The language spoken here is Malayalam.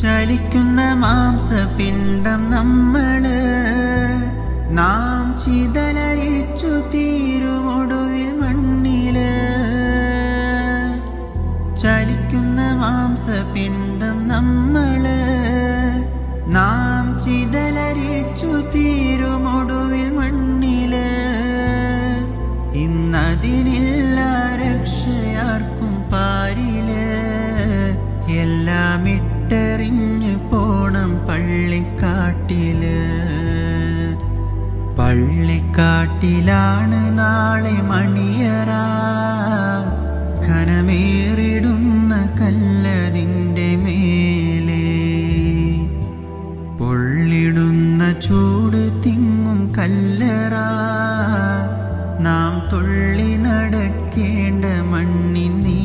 ചലിക്കുന്ന മാംസപിണ്ഡം നമ്മള്, നാം ചിതലരിച്ചു തീരുമൊടുവിൽ മണ്ണില്. ചലിക്കുന്ന മാംസപിണ്ഡം നമ്മള്, നാം ചിതലരിച്ചു തീരുമൊടുവിൽ മണ്ണില്. ഇന്നതിനില്ല രക്ഷയാർക്കും പാരില്, എല്ലാം ഇട്ടെറിഞ്ഞു പോണം പള്ളിക്കാട്ടില്. പള്ളിക്കാട്ടിലാണ് നാളെ മണിയറ, ഘനമേറിടുന്ന കല്ലതിൻ്റെ മേലെ. പൊള്ളിടുന്ന ചൂട് തിങ്ങും കല്ലറ, നാം തുള്ളി നടക്കേണ്ട മണ്ണിൻ നീ